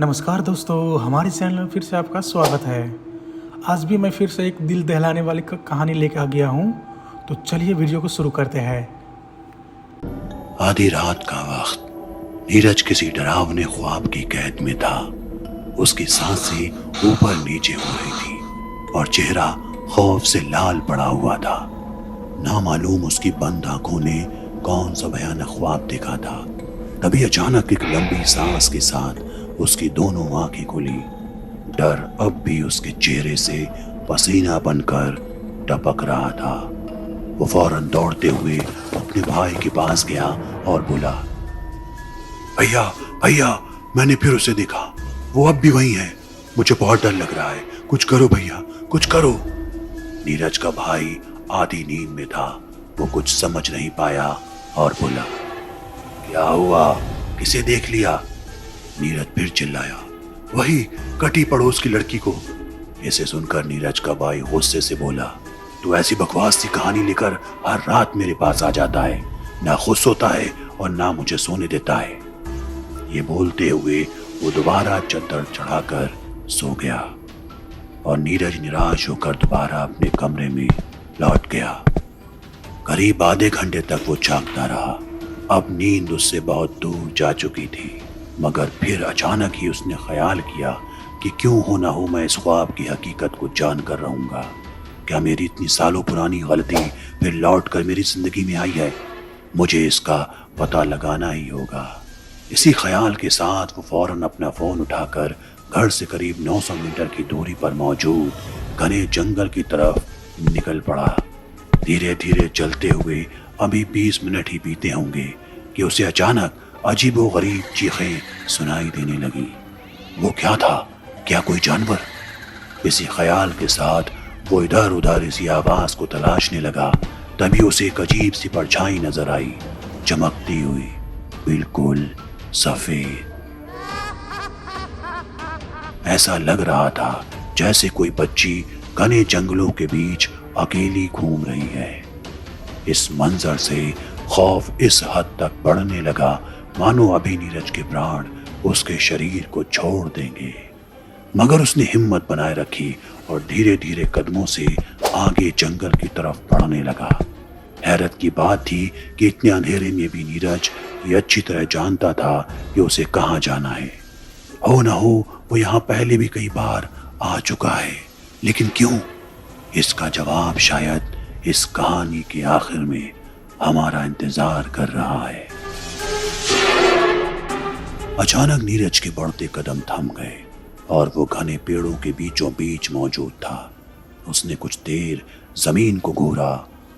नमस्कार दोस्तों, हमारे चैनल में फिर से आपका स्वागत है। आज भी मैं फिर से एक दिल दहलाने वाली कहानी लेकर आ गया हूँ। तो चलिए वीडियो को शुरू करते हैं। आधी रात का वक्त नीरज किसी डरावने ख्वाब की कैद में था। उसकी सांसें ऊपर नीचे हो रही थी और चेहरा खौफ से लाल पड़ा हुआ था। नामालूम उसकी बंद आंखों ने कौन सा भयानक ख्वाब देखा था। तभी अचानक एक लंबी सांस के साथ उसकी दोनों आंखें खुली। डर अब भी उसके चेहरे से पसीना बनकर टपक रहा था। वो फौरन दौड़ते हुए अपने भाई के पास गया और बोला, भैया भैया, मैंने फिर उसे देखा। वो अब भी वहीं है। मुझे बहुत डर लग रहा है। कुछ करो भैया, कुछ करो। नीरज का भाई आधी नींद में था। वो कुछ समझ नहीं पाया और बोला, क्या हुआ? किसे देख लिया? नीरज फिर चिल्लाया, वही कटी पड़ोस की लड़की को। इसे सुनकर नीरज का भाई गुस्से से बोला, तू ऐसी बकवास सी कहानी लेकर हर रात मेरे पास आ जाता है, ना खुद सोता है और ना मुझे सोने देता है। ये बोलते हुए वो दोबारा चद्दर चढ़ाकर सो गया और नीरज निराश होकर दोबारा अपने कमरे में लौट गया। करीब आधे घंटे तक वो जागता रहा। अब नींद उससे बहुत दूर जा चुकी थी, मगर फिर अचानक ही उसने ख्याल किया कि क्यों हो ना हो मैं इस ख्वाब की हकीकत को जान कर रहूंगा। क्या मेरी इतनी सालों पुरानी गलती फिर लौट कर मेरी जिंदगी में आई है? मुझे इसका पता लगाना ही होगा। इसी ख्याल के साथ वो फौरन अपना फोन उठाकर घर से करीब 900 मीटर की दूरी पर मौजूद घने जंगल की तरफ निकल पड़ा। धीरे धीरे चलते हुए अभी 20 मिनट ही बीते होंगे कि उसे अचानक अजीबो गरीब चीखें सुनाई देने लगी। वो क्या था? क्या कोई जानवर? इसी ख्याल के साथ वो इधर उधर इसी आवाज को तलाशने लगा। तभी उसे एक अजीब सी परछाई नजर आई, चमकती हुई, बिल्कुल सफेद। ऐसा लग रहा था जैसे कोई बच्ची घने जंगलों के बीच अकेली घूम रही है। इस मंजर से खौफ इस हद तक बढ़ने लगा मानो अभी नीरज के प्राण उसके शरीर को छोड़ देंगे। मगर उसने हिम्मत बनाए रखी और धीरे धीरे कदमों से आगे जंगल की तरफ बढ़ने लगा। हैरत की बात थी कि इतने अंधेरे में भी नीरज ये अच्छी तरह जानता था कि उसे कहाँ जाना है। हो न हो वो यहाँ पहले भी कई बार आ चुका है, लेकिन क्यों? इसका जवाब शायद इस कहानी के आखिर में हमारा इंतजार कर रहा है। अचानक नीरज के बढ़ते कदम थम गए और वो घने पेड़ों के बीचों बीच मौजूद था। उसने कुछ देर जमीन को घूरा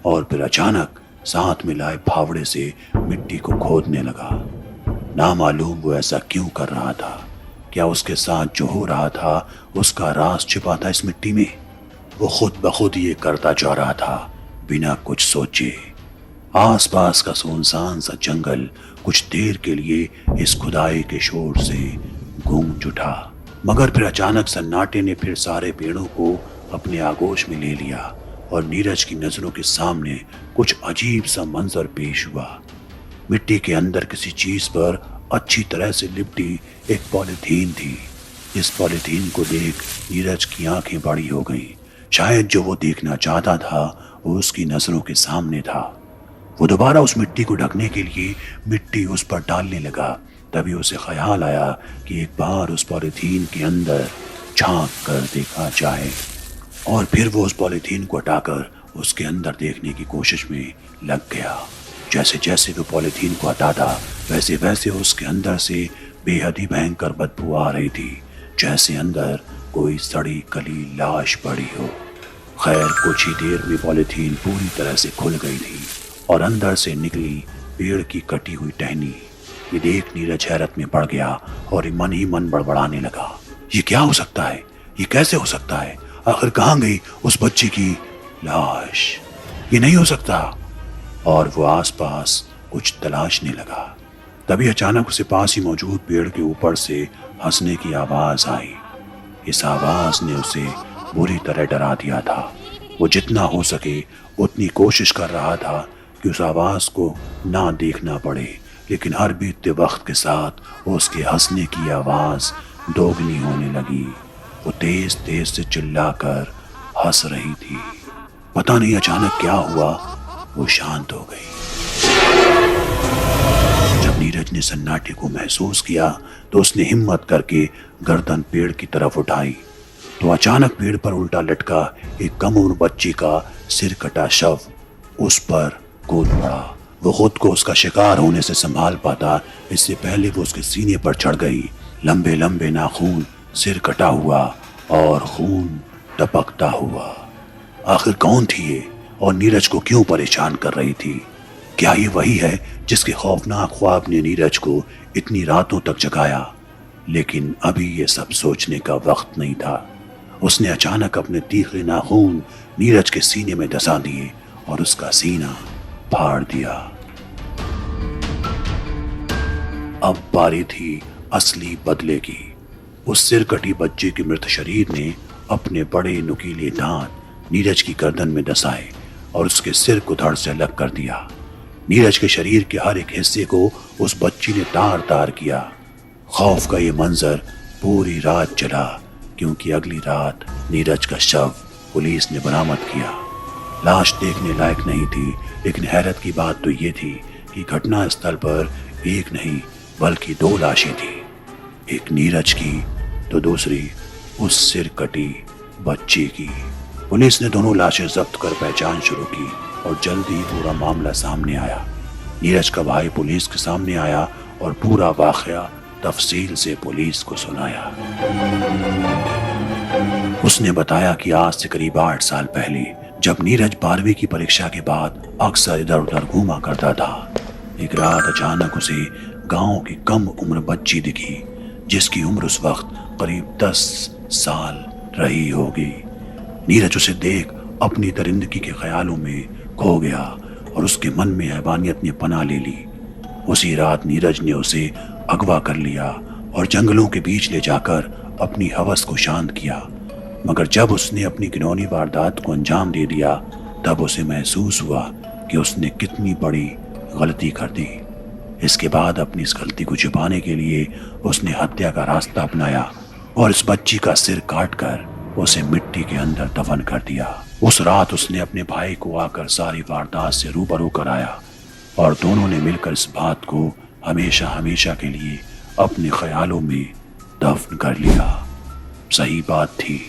और फिर अचानक साथ में लाए फावड़े से मिट्टी को खोदने लगा। नामालूम वो ऐसा क्यों कर रहा था। क्या उसके साथ जो हो रहा था उसका राज छिपा था इस मिट्टी में? वो खुद ब खुद ये करता जा रहा था बिना कुछ सोचे। आसपास का सुनसान सा जंगल कुछ देर के लिए इस खुदाई के शोर से गूंज उठा, मगर फिर अचानक सन्नाटे ने फिर सारे पेड़ों को अपने आगोश में ले लिया और नीरज की नजरों के सामने कुछ अजीब सा मंजर पेश हुआ। मिट्टी के अंदर किसी चीज पर अच्छी तरह से लिपटी एक पॉलीथीन थी। इस पॉलीथीन को देख नीरज की आंखें बड़ी हो गईं। शायद जो वो देखना चाहता था वो उसकी नजरों के सामने था। वो दोबारा उस मिट्टी को ढकने के लिए मिट्टी उस पर डालने लगा। तभी उसे ख्याल आया कि एक बार उस पॉलीथीन के अंदर झांक कर देखा जाए, और फिर वो उस पॉलीथीन को हटाकर उसके अंदर देखने की कोशिश में लग गया। जैसे जैसे वो पॉलीथीन को हटाता वैसे वैसे उसके अंदर से बेहद ही भयंकर बदबू आ रही थी, जैसे अंदर कोई सड़ी गली लाश पड़ी हो। खैर कुछ ही देर में पॉलीथीन पूरी तरह से खुल गई थी और अंदर से निकली पेड़ की कटी हुई टहनी। ये देख नीरज हैरत में पड़ गया और मन ही मन बड़बड़ाने लगा। ये क्या हो सकता है? ये कैसे हो सकता है? आखिर कहाँ गई उस बच्ची की लाश? ये नहीं हो सकता। और वो आसपास कुछ तलाशने लगा। तभी अचानक उसे पास ही मौजूद पेड़ के ऊपर से हंसने की आवाज आई। इस आवाज ने उसे बुरी तरह डरा दिया था। वो जितना हो सके उतनी कोशिश कर रहा था कि उस आवाज को ना देखना पड़े, लेकिन हर बीतते वक्त के साथ उसके हंसने की आवाज दोगुनी होने लगी। वो तेज तेज से चिल्लाकर हंस रही थी। पता नहीं अचानक क्या हुआ, वो शांत हो गई। जब नीरज ने सन्नाटे को महसूस किया तो उसने हिम्मत करके गर्दन पेड़ की तरफ उठाई तो अचानक पेड़ पर उल्टा लटका एक कम उम्र बच्ची का सिर कटा शव उस पर कूद पड़ा। वो खुद को उसका शिकार होने से संभाल पाता इससे पहले वो उसके सीने पर चढ़ गई। लंबे लंबे नाखून, सिर कटा हुआ और खून टपकता हुआ। आखिर कौन थी ये और नीरज को क्यों परेशान कर रही थी? क्या ये वही है जिसके खौफनाक ख्वाब ने नीरज को इतनी रातों तक जगाया? लेकिन अभी ये सब सोचने का वक्त नहीं था। उसने अचानक अपने तीखे नाखून नीरज के सीने में धंसा दिए और उसका सीना फाड़ दिया। अब बारी थी असली बदले की। उस सिर कटी बच्चे के मृत शरीर ने अपने बड़े नुकीले दांत नीरज की गर्दन में धंसाए और उसके सिर को धड़ से अलग कर दिया। नीरज के शरीर के हर एक हिस्से को उस बच्ची ने तार तार किया। खौफ का ये मंजर पूरी रात चला क्योंकि अगली रात नीरज का शव पुलिस ने बरामद किया। लाश देखने लायक नहीं थी, लेकिन हैरत की बात तो ये थी कि घटना स्थल पर एक नहीं बल्कि 2 लाशें थी। एक नीरज की तो दूसरी उस सिर कटी बच्ची की। पुलिस ने दोनों लाशें जब्त कर पहचान शुरू की और जल्द ही पूरा मामला सामने आया। नीरज का भाई पुलिस के सामने आया और पूरा वाकया तफसील से पुलिस को सुनाया। उसने बताया कि आज से करीब 8 साल पहले जब नीरज 12वीं की परीक्षा के बाद अक्सर इधर उधर घूमा करता था, एक रात अचानक उसे गांव की कम उम्र बच्ची दिखी जिसकी उम्र उस वक्त करीब 10 साल रही होगी। नीरज उसे देख अपनी दरिंदगी के ख्यालों में खो गया और उसके मन में हैवानियत ने पनाह ले ली। उसी रात नीरज ने उसे अगवा कर लिया और जंगलों के बीच ले जाकर अपनी हवस को शांत किया। मगर जब उसने अपनी घिनौनी वारदात को अंजाम दे दिया तब उसे महसूस हुआ कि उसने कितनी बड़ी गलती कर दी। इसके बाद अपनी इस गलती को छुपाने के लिए उसने हत्या का रास्ता अपनाया और इस बच्ची का सिर काटकर उसे मिट्टी के अंदर दफन कर दिया। उस रात उसने अपने भाई को आकर सारी वारदात से रूबरू कराया और दोनों ने मिलकर इस बात को हमेशा हमेशा के लिए अपने ख्यालों में दफन कर लिया। सही बात थी,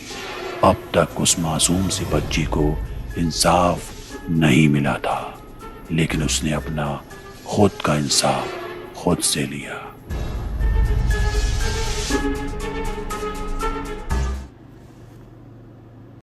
अब तक उस मासूम सी बच्ची को इंसाफ नहीं मिला था, लेकिन उसने अपना खुद का इंसाफ खुद से लिया।